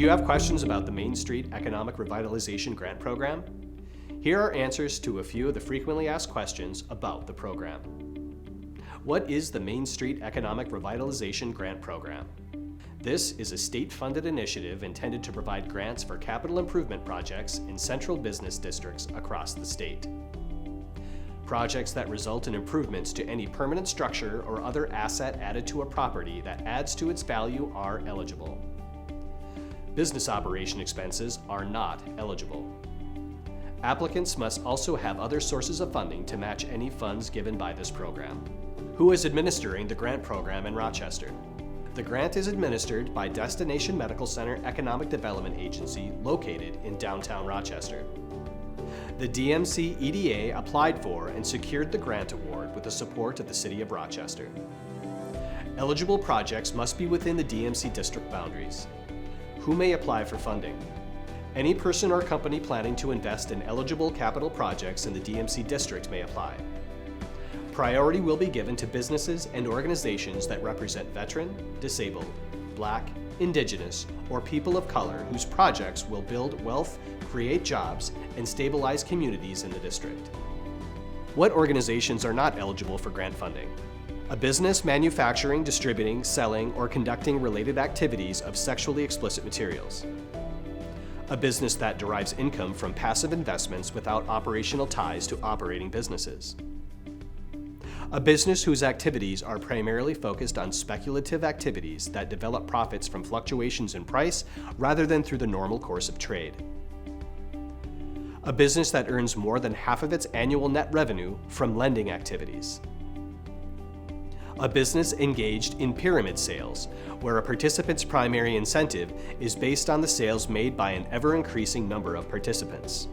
you have questions about the Main Street Economic Revitalization Grant Program? Here are answers to a few of the frequently asked questions about the program. What is the Main Street Economic Revitalization Grant Program? This is a state-funded initiative intended to provide grants for capital improvement projects in central business districts across the state. Projects that result in improvements to any permanent structure or other asset added to a property that adds to its value are eligible. Business operation expenses are not eligible. Applicants must also have other sources of funding to match any funds given by this program. Who is administering the grant program in Rochester? The grant is administered by Destination Medical Center Economic Development Agency located in downtown Rochester. The DMC EDA applied for and secured the grant award with the support of the City of Rochester. Eligible projects must be within the DMC district boundaries. Who may apply for funding? Any person or company planning to invest in eligible capital projects in the DMC district may apply. Priority will be given to businesses and organizations that represent veteran, disabled, Black, Indigenous, or people of color whose projects will build wealth, create jobs, and stabilize communities in the district. What organizations are not eligible for grant funding? A business manufacturing, distributing, selling, or conducting related activities of sexually explicit materials. A business that derives income from passive investments without operational ties to operating businesses. A business whose activities are primarily focused on speculative activities that develop profits from fluctuations in price rather than through the normal course of trade. A business that earns more than half of its annual net revenue from lending activities. A business engaged in pyramid sales, where a participant's primary incentive is based on the sales made by an ever-increasing number of participants.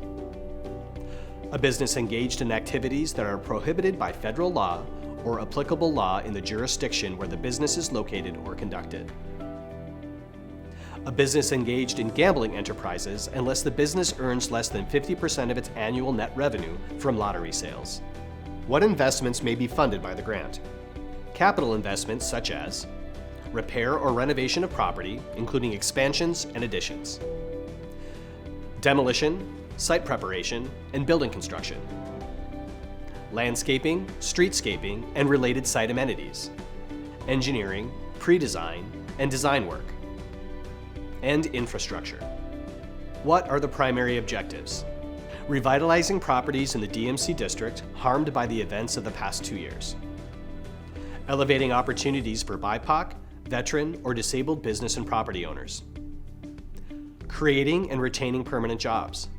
A business engaged in activities that are prohibited by federal law or applicable law in the jurisdiction where the business is located or conducted. A business engaged in gambling enterprises unless the business earns less than 50% of its annual net revenue from lottery sales. What investments may be funded by the grant? Capital investments such as repair or renovation of property, including expansions and additions. Demolition, site preparation, and building construction. Landscaping, streetscaping, and related site amenities. Engineering, pre-design, and design work. And infrastructure. What are the primary objectives? Revitalizing properties in the DMC district harmed by the events of the past 2 years. Elevating opportunities for BIPOC, veteran, or disabled business and property owners. Creating and retaining permanent jobs.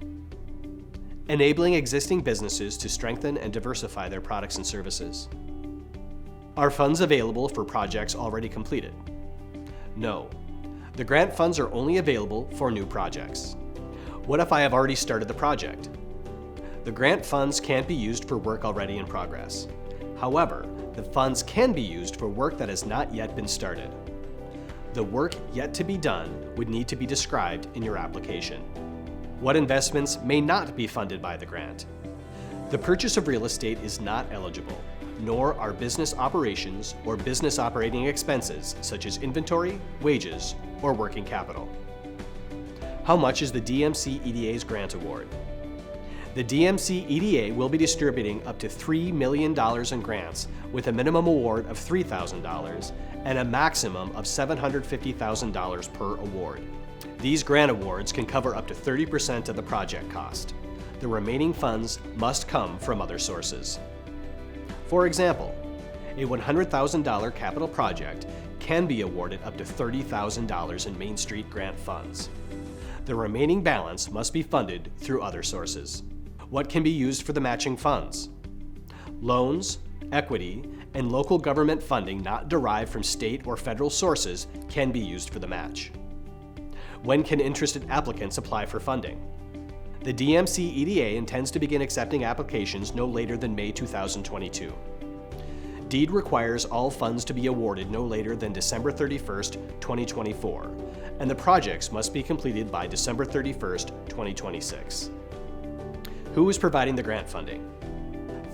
Enabling existing businesses to strengthen and diversify their products and services. Are funds available for projects already completed? No. The grant funds are only available for new projects. What if I have already started the project? The grant funds can't be used for work already in progress. However, the funds can be used for work that has not yet been started. The work yet to be done would need to be described in your application. What investments may not be funded by the grant? The purchase of real estate is not eligible, nor are business operations or business operating expenses such as inventory, wages, or working capital. How much is the DMC EDA's grant award? The DMC EDA will be distributing up to $3 million in grants with a minimum award of $3,000 and a maximum of $750,000 per award. These grant awards can cover up to 30% of the project cost. The remaining funds must come from other sources. For example, a $100,000 capital project can be awarded up to $30,000 in Main Street grant funds. The remaining balance must be funded through other sources. What can be used for the matching funds? Loans, equity, and local government funding not derived from state or federal sources can be used for the match. When can interested applicants apply for funding? The DMC EDA intends to begin accepting applications no later than May 2022. DEED requires all funds to be awarded no later than December 31st, 2024, and the projects must be completed by December 31st, 2026. Who is providing the grant funding?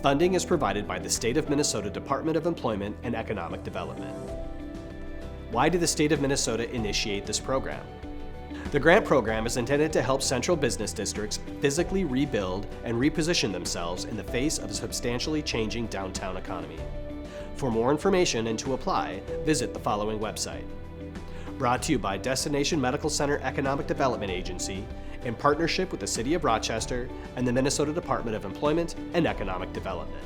Funding is provided by the State of Minnesota Department of Employment and Economic Development. Why did the State of Minnesota initiate this program? The grant program is intended to help central business districts physically rebuild and reposition themselves in the face of a substantially changing downtown economy. For more information and to apply, visit the following website. Brought to you by Destination Medical Center Economic Development Agency in partnership with the City of Rochester and the Minnesota Department of Employment and Economic Development.